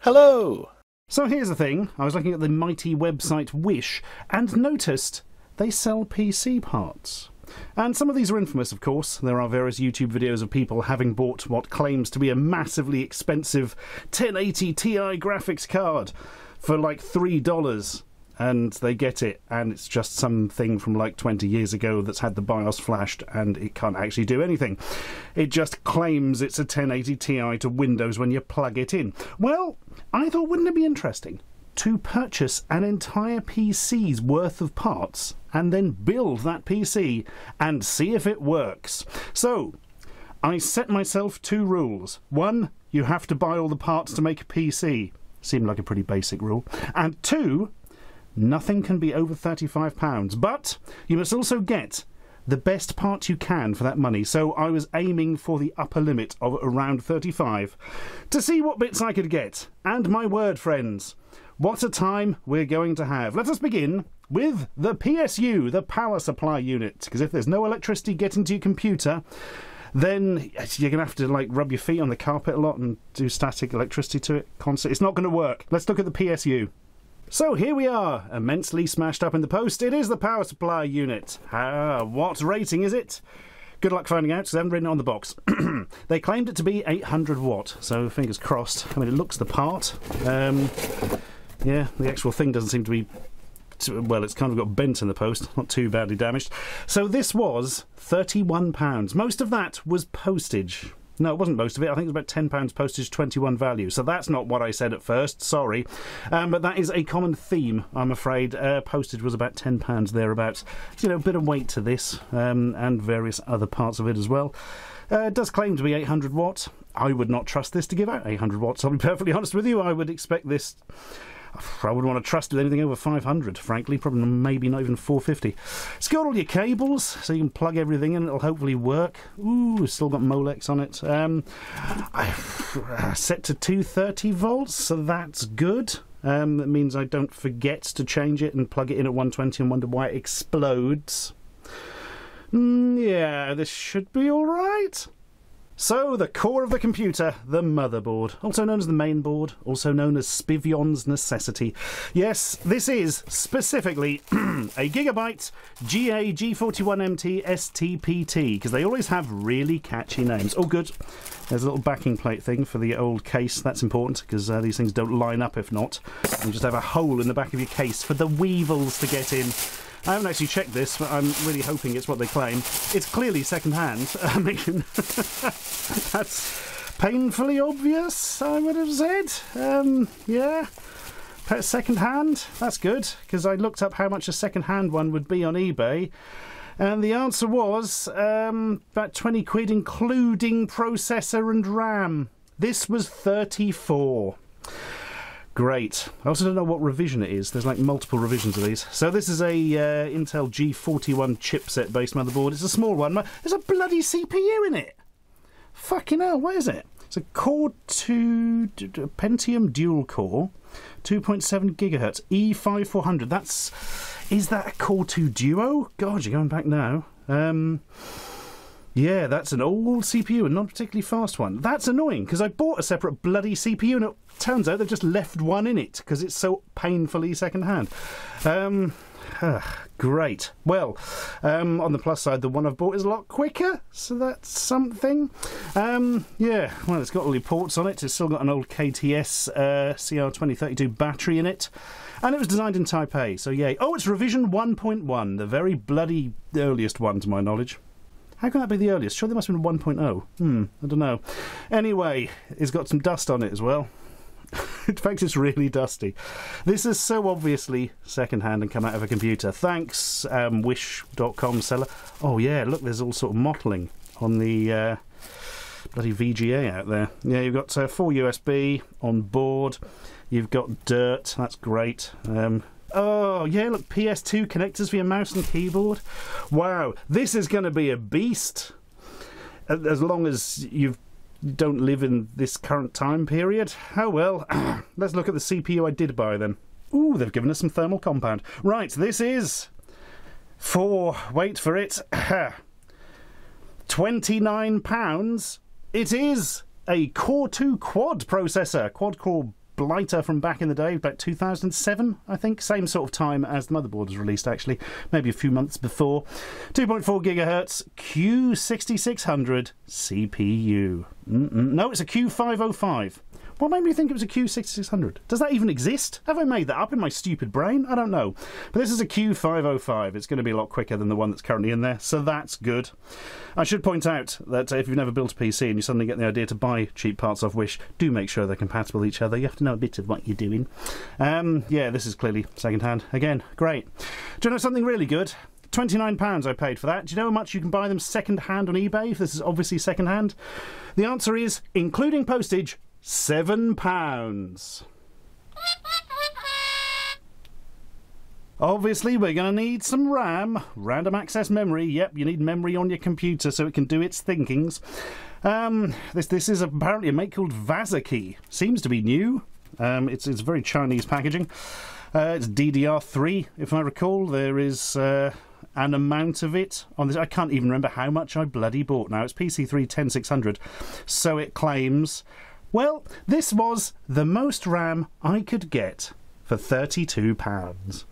Hello! So here's the thing, I was looking at the mighty website Wish and noticed they sell PC parts. And some of these are infamous, of course. There are various YouTube videos of people having bought what claims to be a massively expensive 1080 Ti graphics card for like $3. And they get it, and it's just something from like 20 years ago that's had the BIOS flashed, and it can't actually do anything. It just claims it's a 1080 Ti to Windows when you plug it in. Well, I thought, wouldn't it be interesting to purchase an entire PC's worth of parts and then build that PC and see if it works? So, I set myself two rules. One, you have to buy all the parts to make a PC. Seemed like a pretty basic rule. And two, nothing can be over £35, but you must also get the best part you can for that money. So I was aiming for the upper limit of around 35 to see what bits I could get. And my word, friends, what a time we're going to have. Let us begin with the PSU, the power supply unit, because if there's no electricity getting to your computer, then you're going to have to like rub your feet on the carpet a lot and do static electricity to it constantly. It's not going to work. Let's look at the PSU. So here we are, immensely smashed up in the post. It is the power supply unit. What rating is it? Good luck finding out, because I haven't written it on the box. They claimed it to be 800 watt, so fingers crossed. I mean, it looks the part. Yeah, the actual thing doesn't seem to be... well, it's kind of got bent in the post, not too badly damaged. So this was £31. Most of that was postage. No, it wasn't most of it. I think it was about £10 postage, 21 value. So that's not what I said at first, sorry. But that is a common theme, I'm afraid. Postage was about £10 thereabouts. So, you know, a bit of weight to this, and various other parts of it as well. It does claim to be 800 watt. I would not trust this to give out 800 watts. I'll be perfectly honest with you. I would expect this... I wouldn't want to trust with anything over 500, frankly. Probably maybe not even 450. It's got all your cables, so you can plug everything in. It'll hopefully work. Ooh, it's still got Molex on it. Set to 230 volts, so that's good. That means I don't forget to change it and plug it in at 120 and wonder why it explodes. Yeah, this should be all right. So, the core of the computer, the motherboard, also known as the main board, also known as Spivion's necessity. Yes, this is specifically a Gigabyte GA G41MT STPT, because they always have really catchy names. Oh, good. There's a little backing plate thing for the old case. That's important, because these things don't line up if not. You just have a hole in the back of your case for the weevils to get in. I haven't actually checked this, but I'm really hoping it's what they claim. It's clearly second-hand. I mean, that's painfully obvious, I would have said. Yeah, second-hand, that's good, because I looked up how much a second-hand one would be on eBay, and the answer was about 20 quid, including processor and RAM. This was 34. Great. I also don't know what revision it is. There's like multiple revisions of these. So this is a Intel G41 chipset based motherboard. It's a small one. There's a bloody CPU in it. Fucking hell, what is it? It's a Core 2 Pentium dual core, 2.7 gigahertz, E5400. Is that a Core 2 Duo? God, you're going back now. Yeah, that's an old CPU, and not a particularly fast one. That's annoying, because I bought a separate bloody CPU, and it turns out they've just left one in it, because it's so painfully second-hand. Great. Well, on the plus side, the one I've bought is a lot quicker, so that's something. Yeah, well, it's got all your ports on it. It's still got an old KTS CR2032 battery in it. And it was designed in Taipei, so yay. Oh, it's revision 1.1, the very bloody earliest one, to my knowledge. How can that be the earliest? Sure, there must have been 1.0. I don't know. Anyway, it's got some dust on it as well. In fact, it's really dusty. This is so obviously second-hand and come out of a computer. Thanks, Wish.com seller. Oh, yeah, look, there's all sort of mottling on the bloody VGA out there. Yeah, you've got 4 USB on board. You've got dirt. That's great. Oh, yeah, look, PS2 connectors for your mouse and keyboard. Wow, this is going to be a beast. As long as you don't live in this current time period. Oh, well, let's look at the CPU I did buy then. Ooh, they've given us some thermal compound. Right, this is for, wait for it, £29. It is a Core 2 quad processor, quad-core blighter from back in the day, about 2007, I think. Same sort of time as the motherboard was released, actually. Maybe a few months before. 2.4 gigahertz, Q6600 CPU. No, it's a Q505. What made me think it was a Q6600? Does that even exist? Have I made that up in my stupid brain? I don't know. But this is a Q505. It's going to be a lot quicker than the one that's currently in there, so that's good. I should point out that if you've never built a PC and you suddenly get the idea to buy cheap parts off Wish, do make sure they're compatible with each other. You have to know a bit of what you're doing. Yeah, this is clearly second-hand. Again, great. Do you know something really good? £29 I paid for that. Do you know how much you can buy them second-hand on eBay if this is obviously second-hand? The answer is, including postage, £7. Obviously, we're going to need some RAM. Random access memory. Yep, you need memory on your computer so it can do its thinkings. This is apparently a make called Vazaki. Seems to be new. It's very Chinese packaging. It's DDR3, if I recall. There is an amount of it on this. I can't even remember how much I bloody bought now. It's PC3 10600, so it claims. Well, this was the most RAM I could get for £32.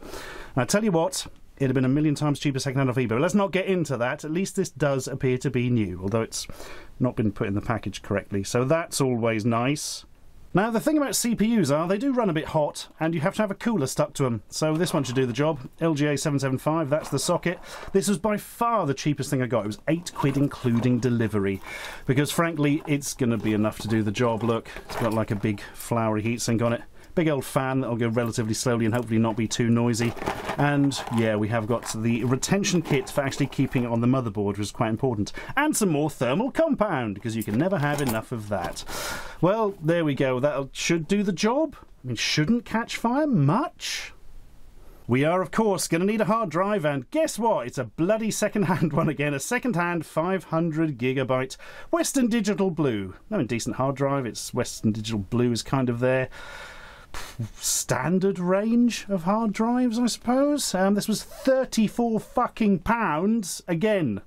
I tell you what, it'd have been a million times cheaper second-hand off eBay. But let's not get into that. At least this does appear to be new, although it's not been put in the package correctly. So that's always nice. Now, the thing about CPUs are they do run a bit hot, and you have to have a cooler stuck to them. So this one should do the job. LGA 775, that's the socket. This was by far the cheapest thing I got. It was £8 including delivery. Because, frankly, it's going to be enough to do the job. Look, it's got like a big flowery heatsink on it. Big old fan that'll go relatively slowly and hopefully not be too noisy. And yeah, we have got the retention kit for actually keeping it on the motherboard, which is quite important. And some more thermal compound, because you can never have enough of that. Well, there we go. That should do the job. I mean, shouldn't catch fire much. We are, of course, going to need a hard drive, and guess what? It's a bloody second-hand one again. A second-hand 500 gigabyte Western Digital Blue. I mean, decent hard drive. It's Western Digital Blue is kind of their standard range of hard drives, I suppose. This was 34 fucking pounds. Again,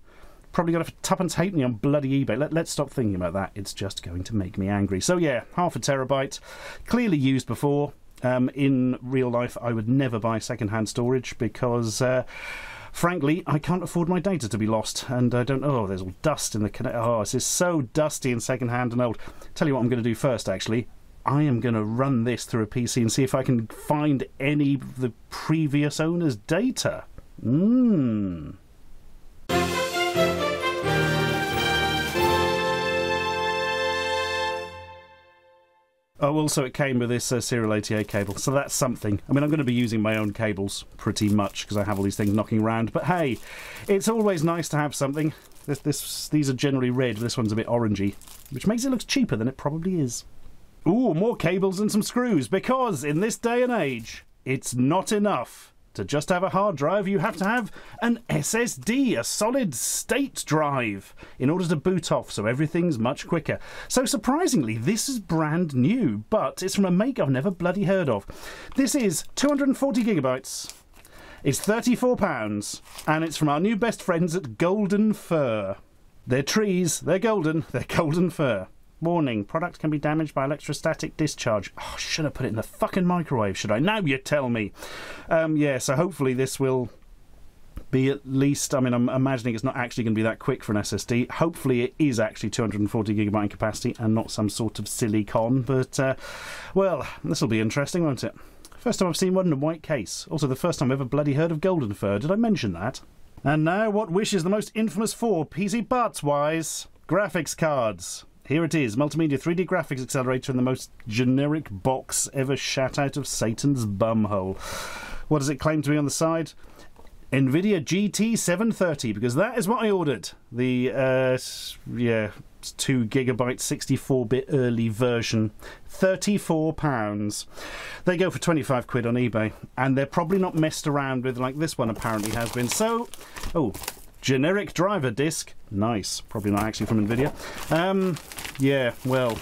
probably got a tuppence halfpenny on bloody eBay. Let's stop thinking about that. It's just going to make me angry. So yeah, half a terabyte. Clearly used before. In real life, I would never buy second-hand storage because, frankly, I can't afford my data to be lost. And I don't... Oh, there's all dust in the... Oh, this is so dusty and second-hand and old. Tell you what I'm going to do first, actually. I am going to run this through a PC and see if I can find any of the previous owner's data. Oh, also it came with this serial ATA cable, so that's something. I mean, I'm going to be using my own cables pretty much because I have all these things knocking around. But hey, it's always nice to have something. These are generally red, this one's a bit orangey, which makes it look cheaper than it probably is. Ooh, more cables and some screws, because in this day and age, it's not enough to just have a hard drive. You have to have an SSD, a solid state drive, in order to boot off, so everything's much quicker. So surprisingly, this is brand new, but it's from a make I've never bloody heard of. This is 240 gigabytes. It's £34, and it's from our new best friends at Golden Fir. They're trees, they're golden fir. Warning, product can be damaged by electrostatic discharge. Oh, should have put it in the fucking microwave, should I? Now you tell me. Yeah, so hopefully this will be at least... I mean, I'm imagining it's not actually going to be that quick for an SSD. Hopefully it is actually 240 gigabyte in capacity and not some sort of silicon. But, well, this will be interesting, won't it? First time I've seen one in a white case. Also, the first time I've ever bloody heard of Golden Fir. Did I mention that? And now, what Wish is the most infamous for, PC parts-wise? Graphics cards. Here it is, multimedia 3D graphics accelerator in the most generic box ever shat out of Satan's bumhole. What does it claim to be on the side? NVIDIA GT 730, because that is what I ordered. The, 2 gigabyte 64-bit early version. £34. They go for 25 quid on eBay, and they're probably not messed around with like this one apparently has been. So, oh, generic driver disc. Nice. Probably not actually from NVIDIA. Yeah, well,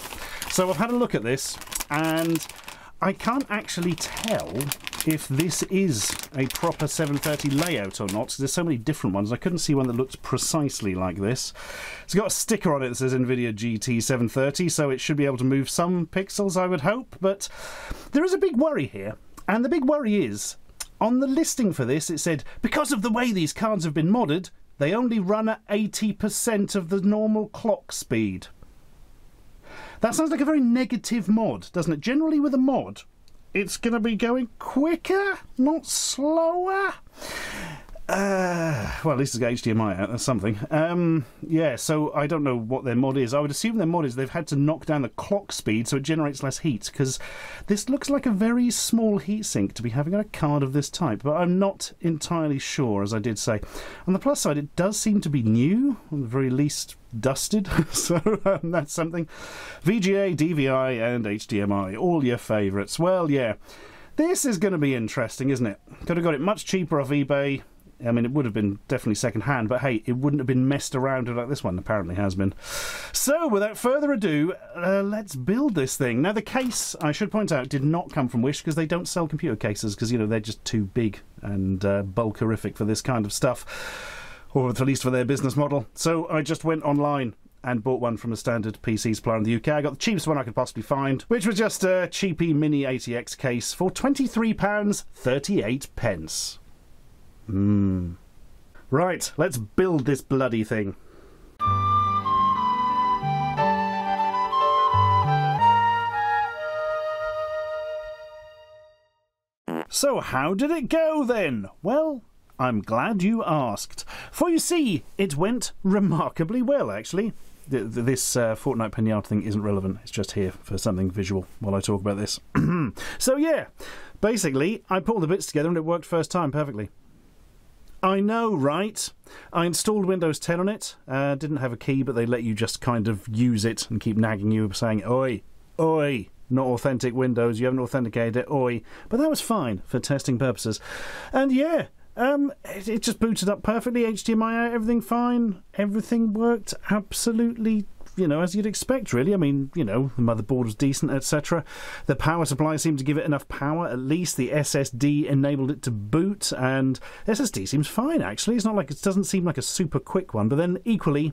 so I've had a look at this, and I can't actually tell if this is a proper 730 layout or not. There's so many different ones. I couldn't see one that looked precisely like this. It's got a sticker on it that says NVIDIA GT 730, so it should be able to move some pixels, I would hope. But there is a big worry here, and the big worry is, on the listing for this, it said, because of the way these cards have been modded, they only run at 80% of the normal clock speed. That sounds like a very negative mod, doesn't it? Generally with a mod, it's going to be going quicker, not slower. Well, at least it's got HDMI out, that's something. Yeah, so I don't know what their mod is. I would assume their mod is they've had to knock down the clock speed so it generates less heat, because this looks like a very small heatsink to be having on a card of this type, but I'm not entirely sure, as I did say. On the plus side, it does seem to be new, or at the very least dusted, so that's something. VGA, DVI and HDMI, all your favourites. Well, yeah, this is going to be interesting, isn't it? Could have got it much cheaper off eBay. I mean, it would have been definitely second-hand, but hey, it wouldn't have been messed around like this one apparently has been. So, without further ado, let's build this thing. Now, the case, I should point out, did not come from Wish, because they don't sell computer cases, because, you know, they're just too big and bulkerific for this kind of stuff, or at least for their business model. So, I just went online and bought one from a standard PC supplier in the UK. I got the cheapest one I could possibly find, which was just a cheapy Mini 80X case for £23.38. Right, let's build this bloody thing. So how did it go then? Well, I'm glad you asked. For you see, it went remarkably well, actually. This Fortnite Pinata thing isn't relevant. It's just here for something visual while I talk about this. So yeah, basically, I put all the bits together and it worked first time perfectly. I know, right? I installed Windows 10 on it. Didn't have a key, but they let you just kind of use it and keep nagging you, saying, oi, oi, not authentic Windows, you haven't authenticated it, oi. But that was fine for testing purposes. And yeah, it just booted up perfectly, HDMI out, everything fine. Everything worked absolutely, you know, as you'd expect, really. I mean, you know, the motherboard was decent, etc. The power supply seemed to give it enough power. At least the SSD enabled it to boot, and SSD seems fine, actually. It's not like, it doesn't seem like a super quick one, but then equally,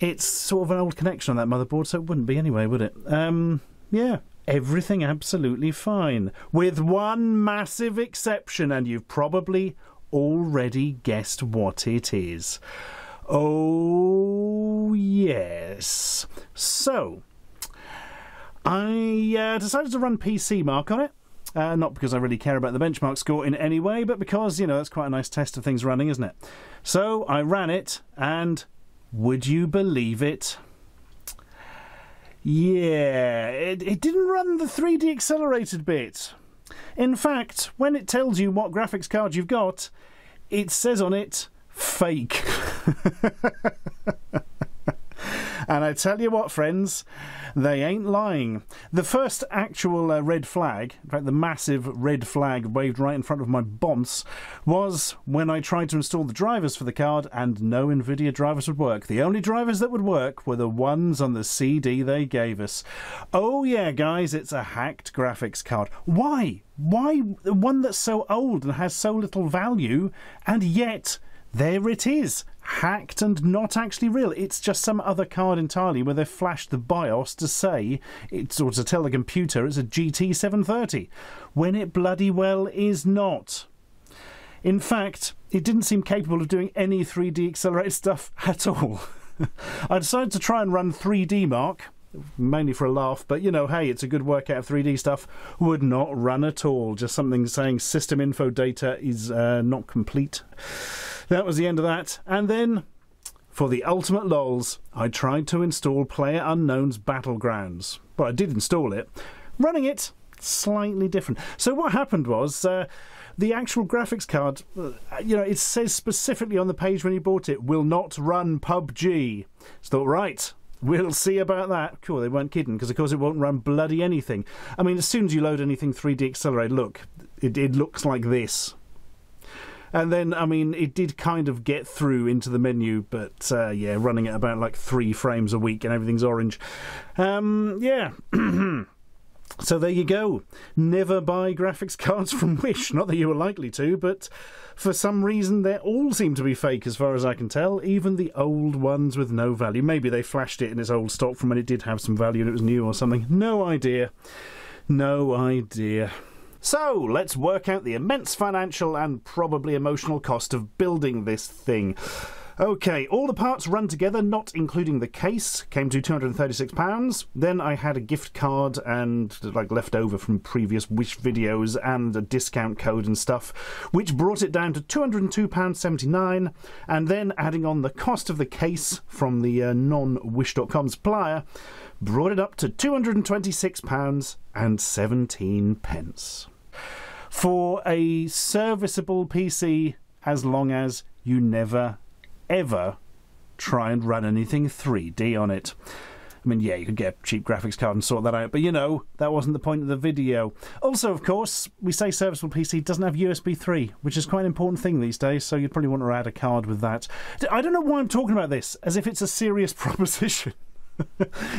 it's sort of an old connection on that motherboard, so it wouldn't be anyway, would it? Yeah, everything absolutely fine. With one massive exception, and you've probably already guessed what it is. Oh, yes. So, I decided to run PC Mark on it. Not because I really care about the benchmark score in any way, but because, you know, that's quite a nice test of things running, isn't it? So, I ran it, and would you believe it? Yeah, it didn't run the 3D accelerated bit. In fact, when it tells you what graphics card you've got, it says on it, fake. And I tell you what, friends, they ain't lying. The first actual red flag, in fact the massive red flag waved right in front of my bonce, was when I tried to install the drivers for the card and no NVIDIA drivers would work. The only drivers that would work were the ones on the CD they gave us. Oh yeah, guys, it's a hacked graphics card. Why? Why one that's so old and has so little value, and yet there it is, hacked and not actually real. It's just some other card entirely where they've flashed the BIOS to say, or to tell the computer it's a GT 730, when it bloody well is not. In fact, it didn't seem capable of doing any 3D accelerated stuff at all. I decided to try and run 3D Mark, mainly for a laugh, but you know, hey, it's a good workout of 3D stuff. Would not run at all. Just something saying system info data is not complete. That was the end of that. And then, for the ultimate lols, I tried to install PlayerUnknown's Battlegrounds. Well, I did install it. Running it, slightly different. So what happened was, the actual graphics card, you know, it says specifically on the page when you bought it, will not run PUBG. So thought, right, we'll see about that. Cool, they weren't kidding, because of course it won't run bloody anything. I mean, as soon as you load anything 3D accelerated, look, it looks like this. And then, I mean, it did kind of get through into the menu, but yeah, running at about like 3 frames a week and everything's orange. Yeah. So there you go. Never buy graphics cards from Wish. Not that you were likely to, but for some reason they all seem to be fake as far as I can tell, even the old ones with no value. Maybe they flashed it in its old stock from when it did have some value and it was new or something. No idea. No idea. So, let's work out the immense financial and probably emotional cost of building this thing. Okay, all the parts run together, not including the case, came to £236. Then I had a gift card and left over from previous Wish videos and a discount code and stuff, which brought it down to £202.79. And then adding on the cost of the case from the non-Wish.com supplier, brought it up to £226.17. For a serviceable PC, as long as you never ever try and run anything 3D on it. I mean, yeah, you could get a cheap graphics card and sort that out, but you know, that wasn't the point of the video. Also, of course, we say serviceable PC doesn't have USB 3, which is quite an important thing these days, so you'd probably want to add a card with that. I don't know why I'm talking about this, as if it's a serious proposition.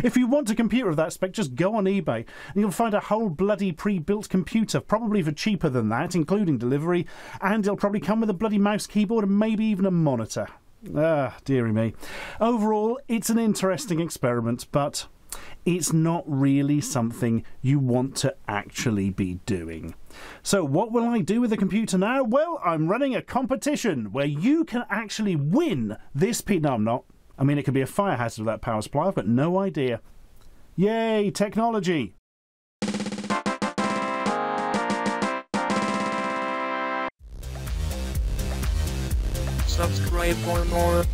If you want a computer of that spec, just go on eBay and you'll find a whole bloody pre-built computer, probably for cheaper than that, including delivery, and it'll probably come with a bloody mouse, keyboard, and maybe even a monitor. Ah, dearie me. Overall, it's an interesting experiment, but it's not really something you want to actually be doing. So what will I do with the computer now? Well, I'm running a competition where you can actually win this No, I'm not. I mean, it could be a fire hazard with that power supply. I've got no idea. Yay, technology! Subscribe for more.